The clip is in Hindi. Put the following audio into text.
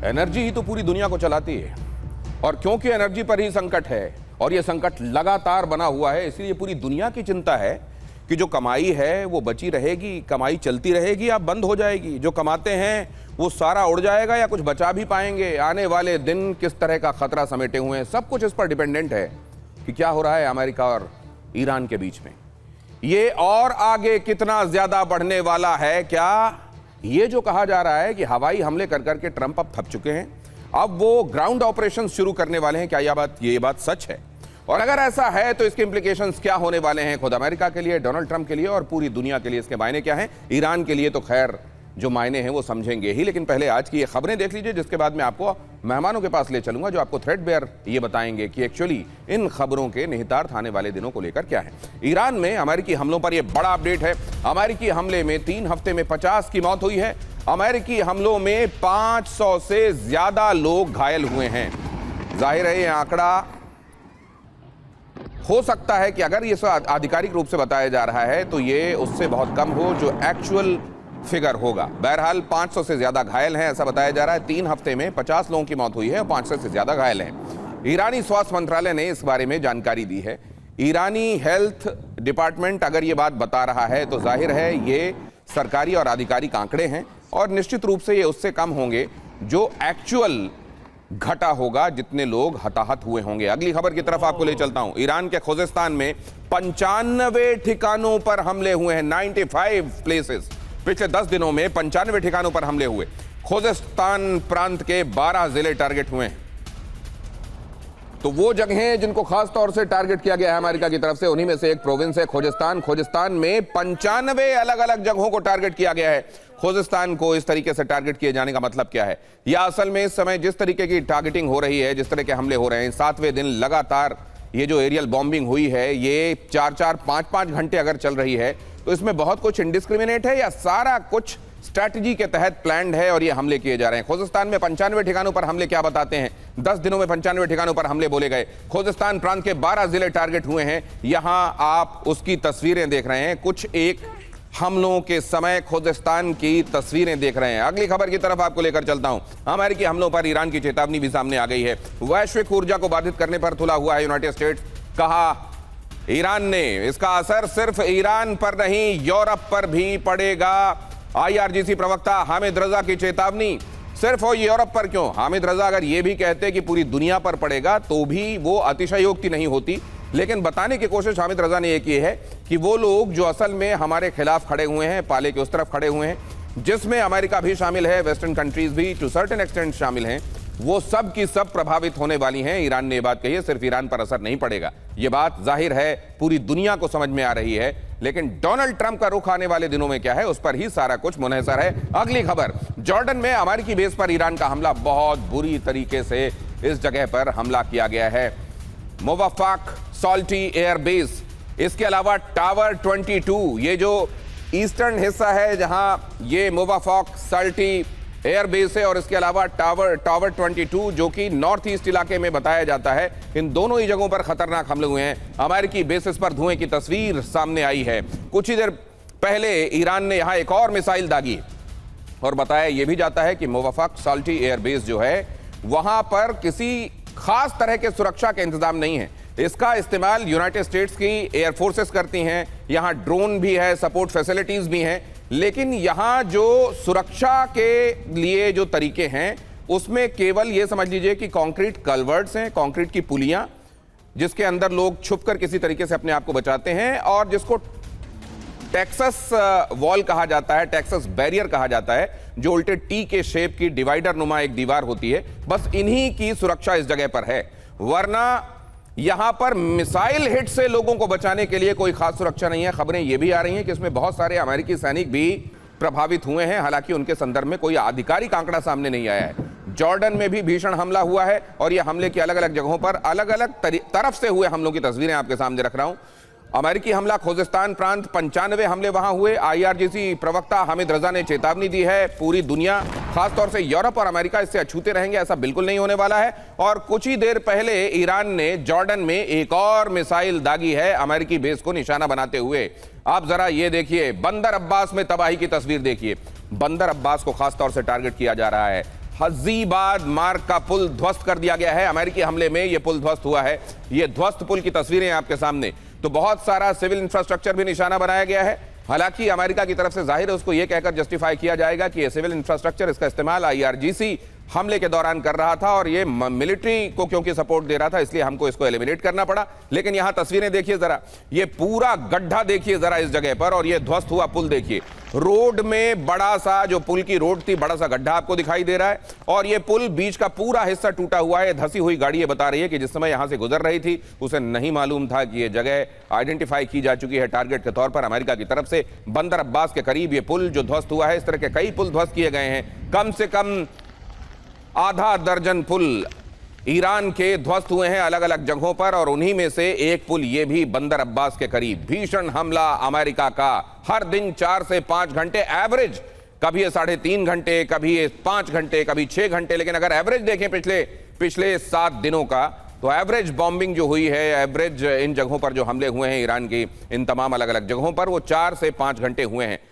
एनर्जी ही तो पूरी दुनिया को चलाती है और क्योंकि एनर्जी पर ही संकट है और यह संकट लगातार बना हुआ है, इसलिए पूरी दुनिया की चिंता है कि जो कमाई है वो बची रहेगी, कमाई चलती रहेगी या बंद हो जाएगी। जो कमाते हैं वो सारा उड़ जाएगा या कुछ बचा भी पाएंगे। आने वाले दिन किस तरह का खतरा समेटे हुए हैं, सब कुछ इस पर डिपेंडेंट है कि क्या हो रहा है अमेरिका और ईरान के बीच में। ये और आगे कितना ज्यादा बढ़ने वाला है। क्या ये जो कहा जा रहा है कि हवाई हमले कर करके ट्रंप अब थक चुके हैं, अब वो ग्राउंड ऑपरेशन शुरू करने वाले हैं, क्या ये बात सच है? और अगर ऐसा है तो इसके इंप्लीकेशंस क्या होने वाले हैं खुद अमेरिका के लिए, डोनाल्ड ट्रंप के लिए और पूरी दुनिया के लिए इसके मायने क्या हैं? ईरान के लिए तो खैर जो मायने हैं वो समझेंगे ही, लेकिन पहले आज की ये खबरें देख लीजिए, जिसके बाद मैं आपको मेहमानों के पास ले चलूंगा जो आपको थ्रेडबेयर ये बताएंगे कि एक्चुअली इन खबरों के निहितार्थ आने वाले दिनों को लेकर क्या है। ईरान में अमेरिकी हमलों पर यह बड़ा अपडेट है। अमेरिकी हमले में 3 हफ्ते में 50 की मौत हुई है। अमेरिकी हमलों में 500 से ज्यादा लोग घायल हुए हैं। जाहिर है ये आंकड़ा हो सकता है कि अगर ये आधिकारिक रूप से बताया जा रहा है तो ये उससे बहुत कम हो जो एक्चुअल फिगर होगा। बहरहाल 500 से ज्यादा घायल हैं ऐसा बताया जा रहा है। 3 हफ्ते में 50 लोगों की मौत हुई है और 500 से ज्यादा घायल हैं। ईरानी स्वास्थ्य मंत्रालय ने इस बारे में जानकारी दी है। ईरानी हेल्थ डिपार्टमेंट अगर ये बात बता रहा है तो जाहिर है ये सरकारी और आधिकारिक आंकड़े हैं और निश्चित रूप से ये उससे कम होंगे जो एक्चुअल घटा होगा, जितने लोग हताहत हुए होंगे। अगली खबर की तरफ आपको ले चलता हूं। ईरान के खुजेस्तान में 95 ठिकानों पर हमले हुए हैं। 95 प्लेसेस। पिछले 10 दिनों में 95 ठिकानों पर हमले हुए। खुजेस्तान प्रांत के 12 जिले टारगेट हुए हैं। तो वो जगहें जिनको खास तौर से टारगेट किया गया है अमेरिका की तरफ से, उन्हीं में से एक प्रोविंस है खोजेस्तान। खोजेस्तान में 95 अलग अलग जगहों को टारगेट किया गया है। खोजेस्तान को इस तरीके से टारगेट किए जाने का मतलब क्या है? या असल में इस समय जिस तरीके की टारगेटिंग हो रही है, जिस तरह के हमले हो रहे हैं, 7वें दिन लगातार ये जो एरियल बॉम्बिंग हुई है, ये 4-4, 5-5 घंटे अगर चल रही है तो इसमें बहुत कुछ इंडिस्क्रिमिनेट है या सारा कुछ स्ट्रैटेजी के तहत प्लान्ड है और ये हमले किए जा रहे हैं? खोजेस्तान में 95 ठिकानों पर हमले क्या बताते हैं? 10 दिनों में 95 ठिकानों पर हमले बोले गए। खोजेस्तान प्रांत के 12 जिले टारगेट हुए हैं। यहां आप उसकी तस्वीरें देख रहे हैं, कुछ एक हमलों के समय खोजेस्तान की तस्वीरें देख रहे हैं। अगली खबर की तरफ आपको लेकर चलता हूं। अमेरिकी हमलों पर ईरान की चेतावनी भी सामने आ गई है। वैश्विक ऊर्जा को बाधित करने पर तुला हुआ है यूनाइटेड स्टेट्स। कहा ईरान ने इसका असर सिर्फ ईरान पर नहीं यूरोप पर भी पड़ेगा। IRGC प्रवक्ता हामिद रजा की चेतावनी। सिर्फ वो यूरोप पर क्यों? हामिद रजा अगर ये भी कहते कि पूरी दुनिया पर पड़ेगा तो भी वो अतिशयोक्ति नहीं होती, लेकिन बताने की कोशिश हामिद रजा ने ये की है कि वो लोग जो असल में हमारे खिलाफ खड़े हुए हैं, पाले के उस तरफ खड़े हुए हैं, जिसमें अमेरिका भी शामिल है, वेस्टर्न कंट्रीज भी टू सर्टेन एक्सटेंट शामिल हैं, वो सब की सब प्रभावित होने वाली हैं। ईरान ने ये बात कही है, सिर्फ ईरान पर असर नहीं पड़ेगा। ये बात जाहिर है पूरी दुनिया को समझ में आ रही है, लेकिन डोनाल्ड ट्रंप का रुख आने वाले दिनों में क्या है उस पर ही सारा कुछ मुनहसर है। अगली खबर, जॉर्डन में अमेरिकी बेस पर ईरान का हमला। बहुत बुरी तरीके से इस जगह पर हमला किया गया है। मोवाफाक सॉल्टी एयर बेस, इसके अलावा टावर 22, ये जो ईस्टर्न हिस्सा है जहां ये मोवाफाक सॉल्टी एयर बेस है, और इसके अलावा टावर 22 जो कि नॉर्थ ईस्ट इलाके में बताया जाता है। इन दोनों ही जगहों पर खतरनाक हमले हुए हैं। अमेरिकी बेसिस पर धुएं की तस्वीर सामने आई है। कुछ ही देर पहले ईरान ने यहां एक और मिसाइल दागी और बताया यह भी जाता है कि मोवाफाक सॉल्टी एयर बेस जो है वहां पर किसी खास तरह के सुरक्षा के इंतजाम नहीं है। इसका इस्तेमाल यूनाइटेड स्टेट्स की एयर फोर्सेस करती हैं। यहां ड्रोन भी है, सपोर्ट फैसिलिटीज भी हैं, लेकिन यहां जो सुरक्षा के लिए जो तरीके हैं उसमें केवल ये समझ लीजिए कि कंक्रीट कल्वर्ट्स हैं, कंक्रीट की पुलियां जिसके अंदर लोग छुपकर किसी तरीके से अपने आप को बचाते हैं, और जिसको टेक्सास वॉल कहा जाता है, टेक्सास बैरियर कहा जाता है, जो उल्टे टी के शेप की डिवाइडर नुमा एक दीवार होती है। बस इन्हीं की सुरक्षा इस जगह पर है, वरना यहां पर मिसाइल हिट से लोगों को बचाने के लिए कोई खास सुरक्षा नहीं है। खबरें यह भी आ रही हैं कि इसमें बहुत सारे अमेरिकी सैनिक भी प्रभावित हुए हैं, हालांकि उनके संदर्भ में कोई आधिकारिक आंकड़ा सामने नहीं आया है। जॉर्डन में भी भीषण हमला हुआ है और यह हमले की अलग अलग जगहों पर अलग अलग तरफ से हुए हमलों की तस्वीरें आपके सामने रख रहा हूं। अमेरिकी हमला खोजेस्तान प्रांत, 95 हमले वहां हुए। IRGC प्रवक्ता हामिद रजा ने चेतावनी दी है पूरी दुनिया, खासतौर से यूरोप और अमेरिका इससे अछूते रहेंगे, ऐसा बिल्कुल नहीं होने वाला है। और कुछ ही देर पहले ईरान ने जॉर्डन में एक और मिसाइल दागी है अमेरिकी बेस को निशाना बनाते हुए। आप जरा ये देखिए, बंदर अब्बास में तबाही की तस्वीर देखिए। बंदर अब्बास को खासतौर से टारगेट किया जा रहा है। हजीबाद मार्ग का पुल ध्वस्त कर दिया गया है। अमेरिकी हमले में यह पुल ध्वस्त हुआ है। ये ध्वस्त पुल की तस्वीरें आपके सामने। तो बहुत सारा सिविल इंफ्रास्ट्रक्चर भी निशाना बनाया गया है। हालांकि अमेरिका की तरफ से जाहिर है उसको यह कहकर जस्टिफाई किया जाएगा कि यह सिविल इंफ्रास्ट्रक्चर, इसका इस्तेमाल IRGC हमले के दौरान कर रहा था और ये मिलिट्री को क्योंकि सपोर्ट दे रहा था, इसलिए हमको इसको एलिमिनेट करना पड़ा। लेकिन यहां तस्वीरें देखिए जरा, ये पूरा गड्ढा देखिए जरा इस जगह पर, और ये ध्वस्त हुआ पुल देखिए। रोड में बड़ा सा, जो पुल की रोड थी, बड़ा सा गड्ढा आपको दिखाई दे रहा है, और ये पुल बीच का पूरा हिस्सा टूटा हुआ है। धसी हुई गाड़ी ये बता रही है कि जिस समय यहां से गुजर रही थी उसे नहीं मालूम था कि ये जगह आइडेंटिफाई की जा चुकी है टारगेट के तौर पर अमेरिका की तरफ से। बंदर अब्बास के करीब ये पुल जो ध्वस्त हुआ है, इस तरह के कई पुल ध्वस्त किए गए हैं। कम से कम आधा दर्जन पुल ईरान के ध्वस्त हुए हैं अलग अलग जगहों पर, और उन्हीं में से एक पुल ये भी बंदर अब्बास के करीब। भीषण हमला अमेरिका का। हर दिन 4 से 5 घंटे एवरेज, कभी ये 3.5 घंटे, कभी ये 5 घंटे, कभी 6 घंटे, लेकिन अगर एवरेज देखें पिछले 7 दिनों का, तो एवरेज बॉम्बिंग जो हुई है, एवरेज इन जगहों पर जो हमले हुए हैं ईरान की इन तमाम अलग अलग जगहों पर, वो 4 से 5 घंटे हुए हैं।